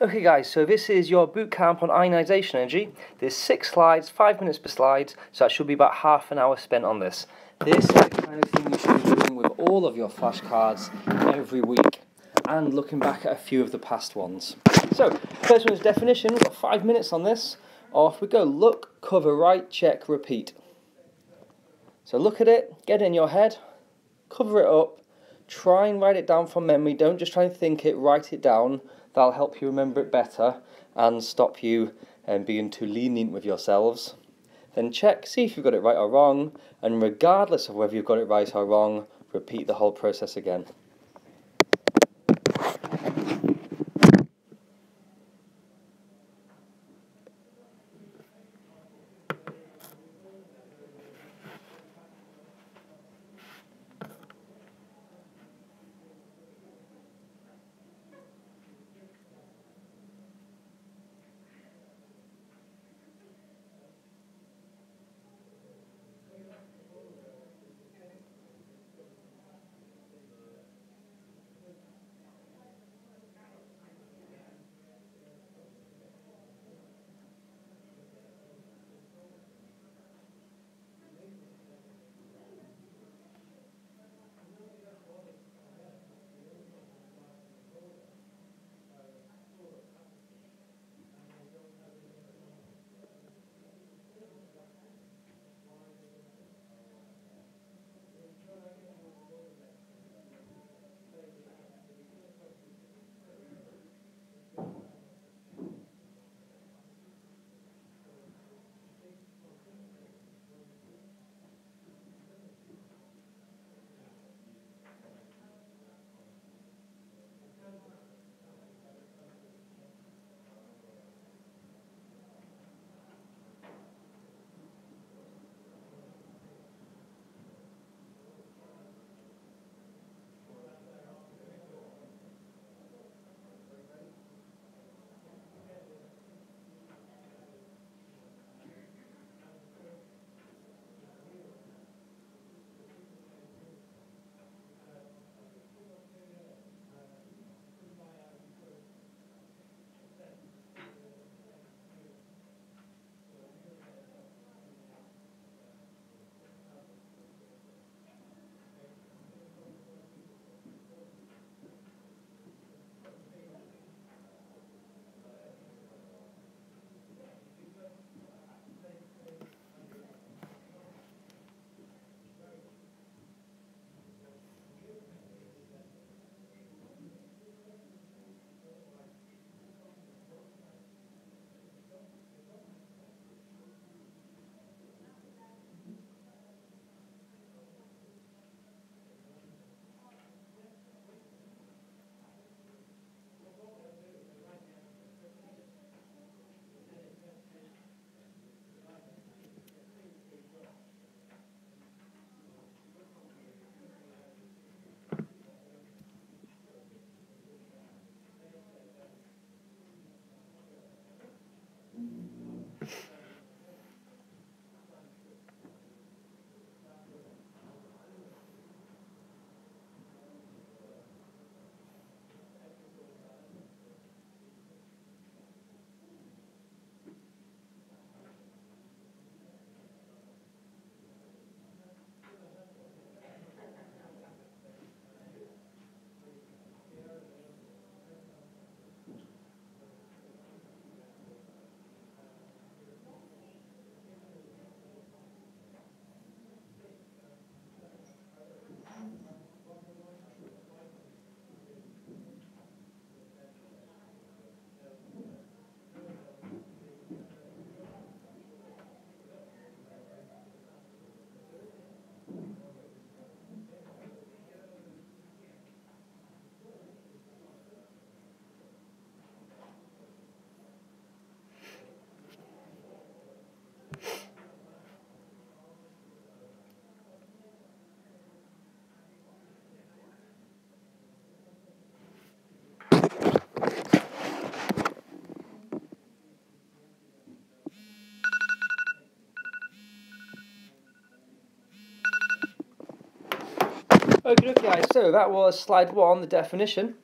Okay guys, so this is your boot camp on ionization energy. There's 6 slides, 5 minutes per slide, so that should be about half an hour spent on this. This is the kind of thing you should be doing with all of your flashcards every week, and looking back at a few of the past ones. So, first one is definition. We've got 5 minutes on this. Off we go. Look, cover, write, check, repeat. So look at it, get it in your head, cover it up, try and write it down from memory. Don't just try and think it, write it down. That'll help you remember it better and stop you being too lenient with yourselves. Then check, see if you've got it right or wrong, and regardless of whether you've got it right or wrong, repeat the whole process again. Okay guys, so that was slide 1, the definition.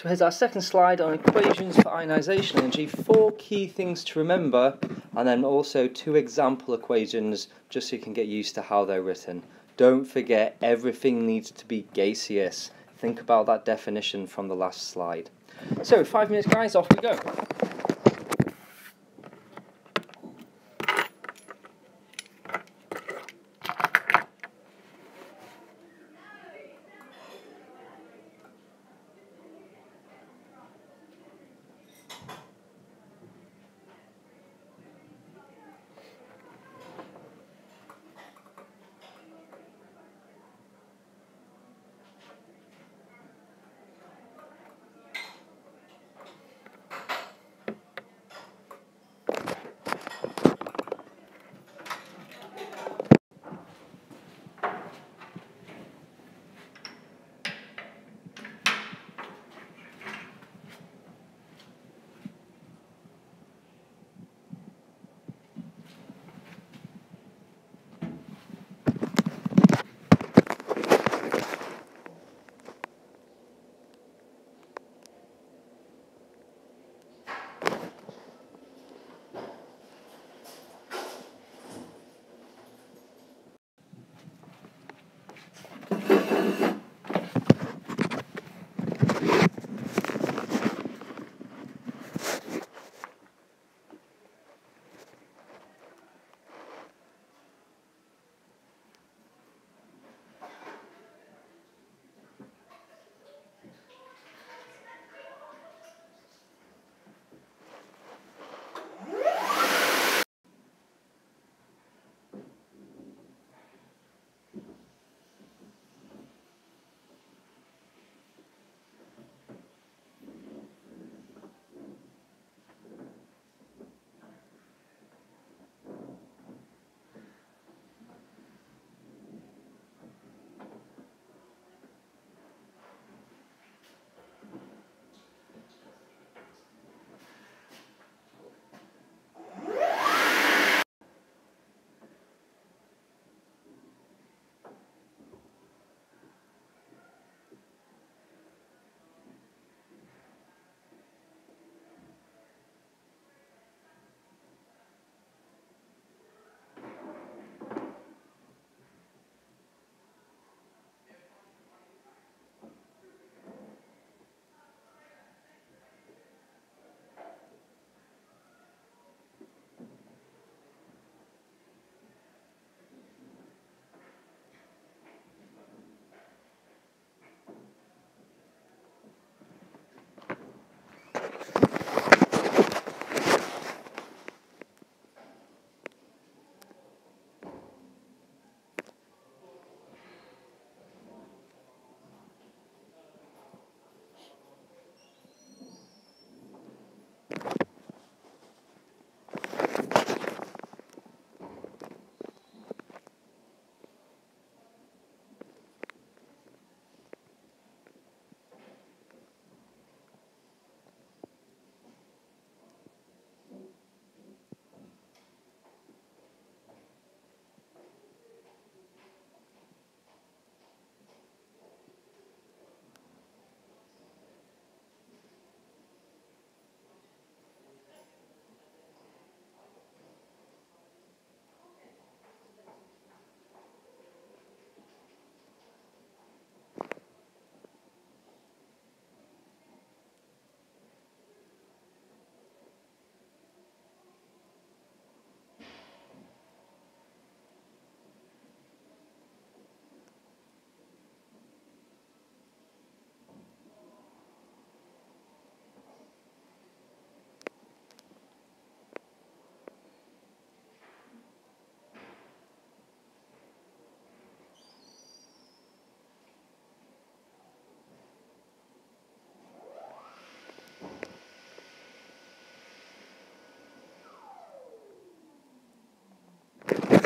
So here's our second slide on equations for ionization energy. 4 key things to remember, and then also 2 example equations just so you can get used to how they're written. Don't forget, everything needs to be gaseous. Think about that definition from the last slide. So 5 minutes guys, off we go.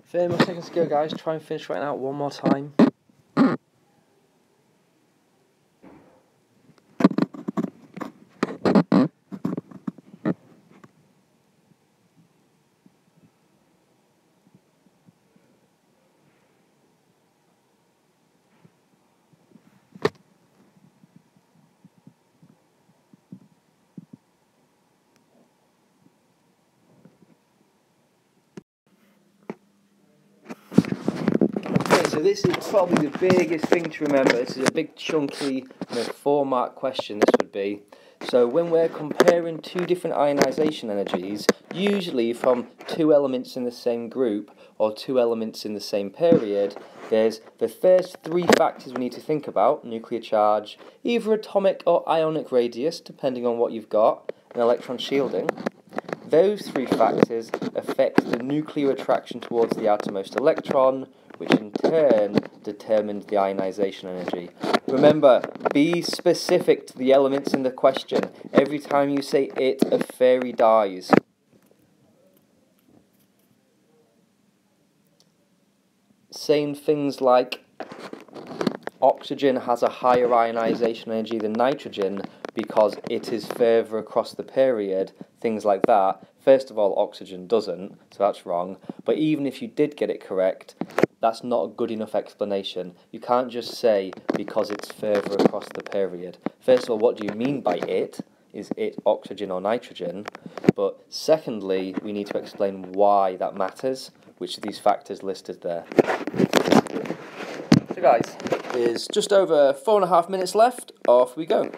Thirty more seconds to go, guys. Try and finish writing out one more time. So this is probably the biggest thing to remember. This is a big chunky 4-mark question this would be. So when we're comparing two different ionization energies, usually from two elements in the same group or two elements in the same period, there's the first 3 factors we need to think about: nuclear charge, either atomic or ionic radius, depending on what you've got, and electron shielding. Those 3 factors affect the nuclear attraction towards the outermost electron, which in turn determines the ionization energy. Remember, be specific to the elements in the question. Every time you say it, a fairy dies. Saying things like oxygen has a higher ionization energy than nitrogen because it is further across the period, things like that. First of all, oxygen doesn't, so that's wrong. But even if you did get it correct, that's not a good enough explanation. You can't just say because it's further across the period. First of all, what do you mean by it? Is it oxygen or nitrogen? But secondly, we need to explain why that matters, which of these factors listed there. So guys, there's just over 4.5 minutes left. Off we go.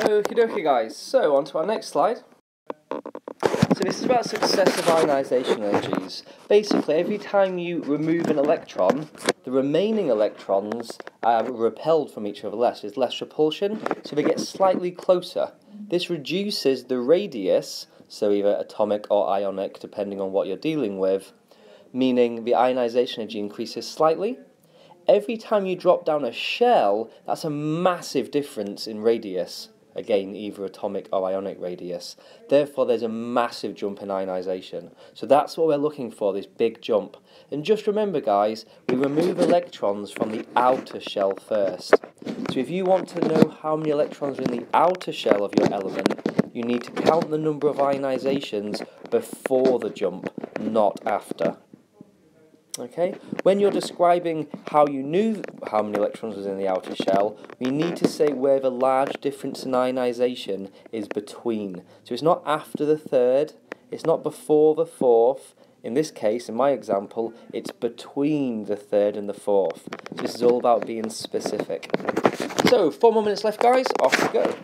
Okie dokie guys, so on to our next slide. So This is about successive ionization energies. Basically, every time you remove an electron, the remaining electrons are repelled from each other less. There's less repulsion, so they get slightly closer. This reduces the radius, so either atomic or ionic, depending on what you're dealing with, meaning the ionization energy increases slightly. Every time you drop down a shell, that's a massive difference in radius. Again, either atomic or ionic radius. Therefore, there's a massive jump in ionization. So that's what we're looking for, this big jump. And just remember, guys, we remove electrons from the outer shell first. So if you want to know how many electrons are in the outer shell of your element, you need to count the number of ionizations before the jump, not after. Okay, when you're describing how you knew how many electrons was in the outer shell, we need to say where the large difference in ionization is between. So it's not after the third, it's not before the fourth. In this case, in my example, it's between the third and the fourth. So this is all about being specific. So, 4 more minutes left, guys. Off we go.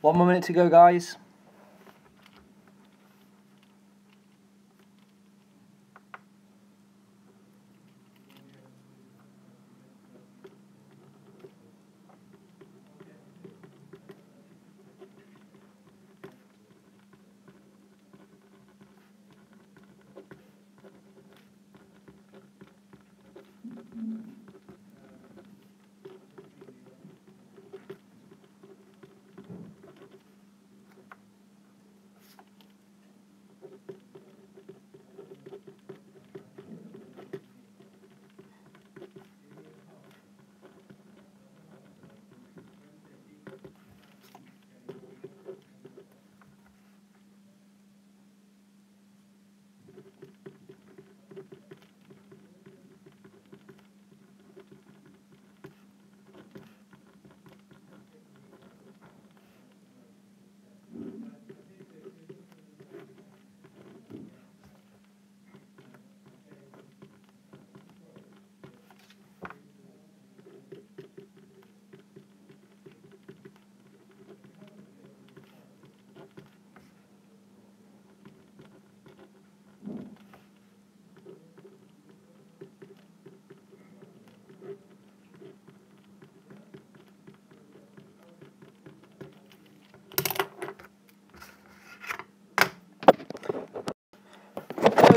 One more minute to go, guys.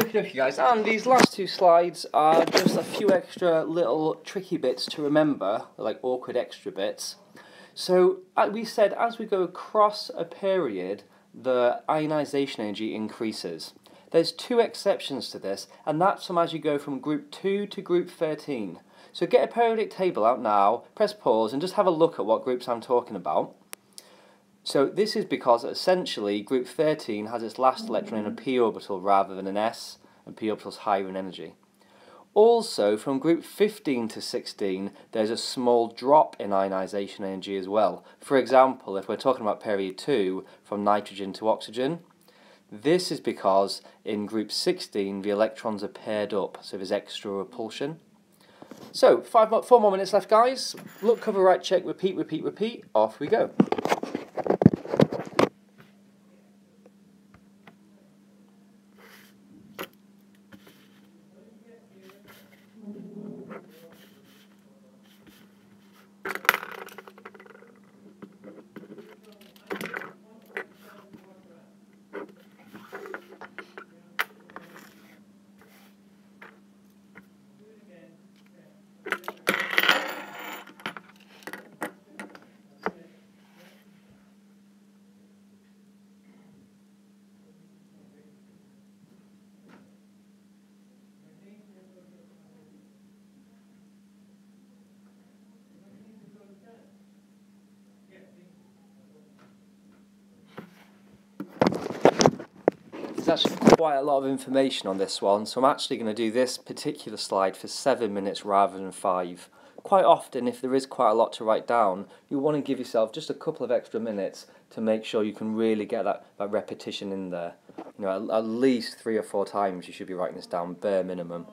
Okay guys, and these last two slides are just a few extra little tricky bits to remember, like awkward extra bits. So we said as we go across a period, the ionization energy increases. There's two exceptions to this, and that's from as you go from group 2 to group 13. So get a periodic table out now, press pause, and just have a look at what groups I'm talking about. So this is because essentially group 13 has its last electron in a p orbital rather than an s, and p orbital is higher in energy. Also, from group 15 to 16, there's a small drop in ionization energy as well. For example, if we're talking about period 2, from nitrogen to oxygen, this is because in group 16 the electrons are paired up, so there's extra repulsion. So, 4 more minutes left, guys. Look, cover, right, check, repeat, repeat, repeat. Off we go. There's actually quite a lot of information on this one, so I'm actually going to do this particular slide for 7 minutes rather than 5. Quite often, if there is quite a lot to write down, you want to give yourself just a couple of extra minutes to make sure you can really get that repetition in there. You know, at least 3 or 4 times you should be writing this down, bare minimum.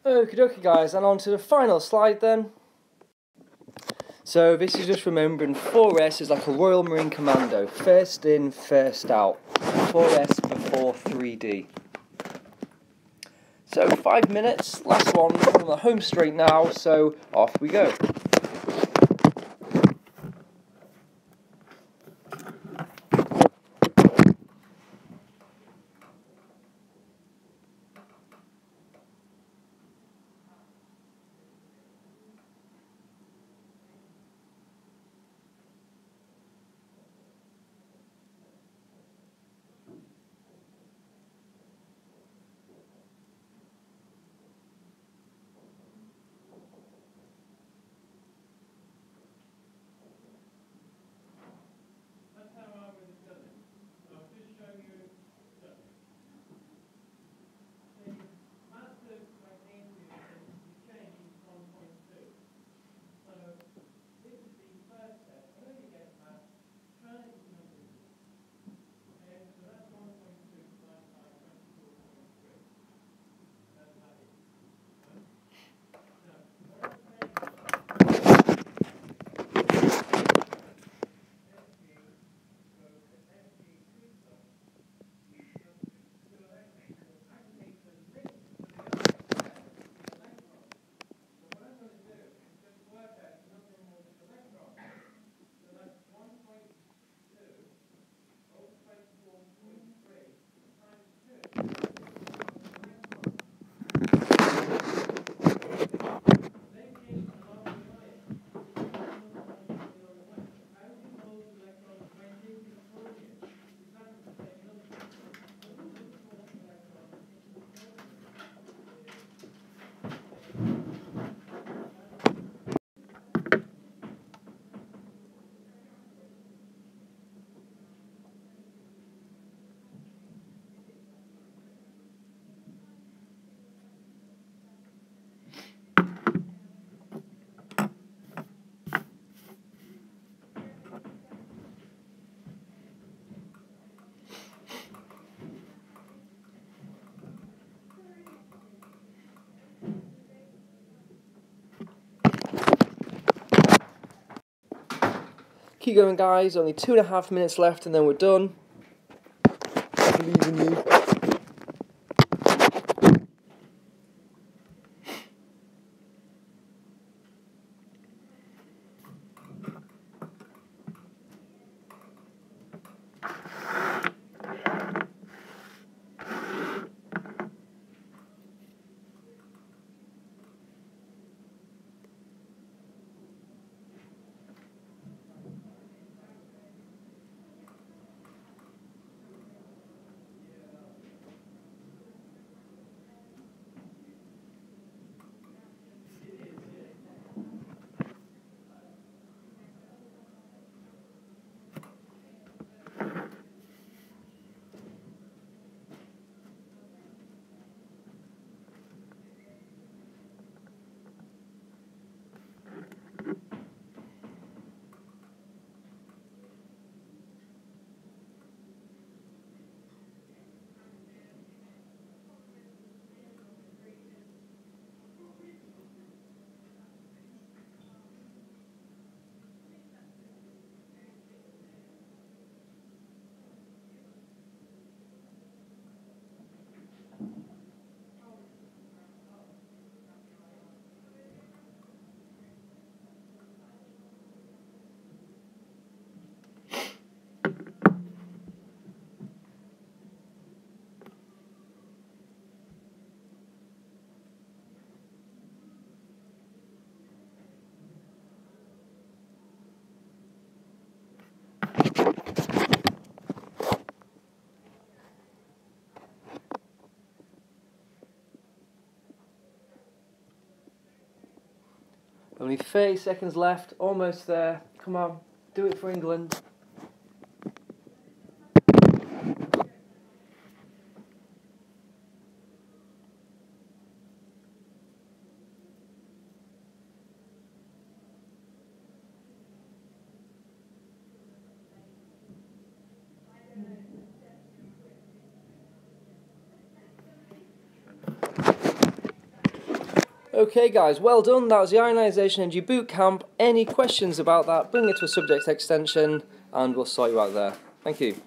Okie dokie guys, and on to the final slide then. So this is just remembering 4S is like a Royal Marine Commando. First in, first out. 4S before 3D. So 5 minutes, last one, on the home straight now, so off we go. Keep going guys, only 2.5 minutes left and then we're done. I believe in you. Only 30 seconds left, almost there. Come on, do it for England. Okay guys, well done. That was the Ionization Energy Boot Camp. Any questions about that, bring it to a subject extension and we'll sort you out there. Thank you.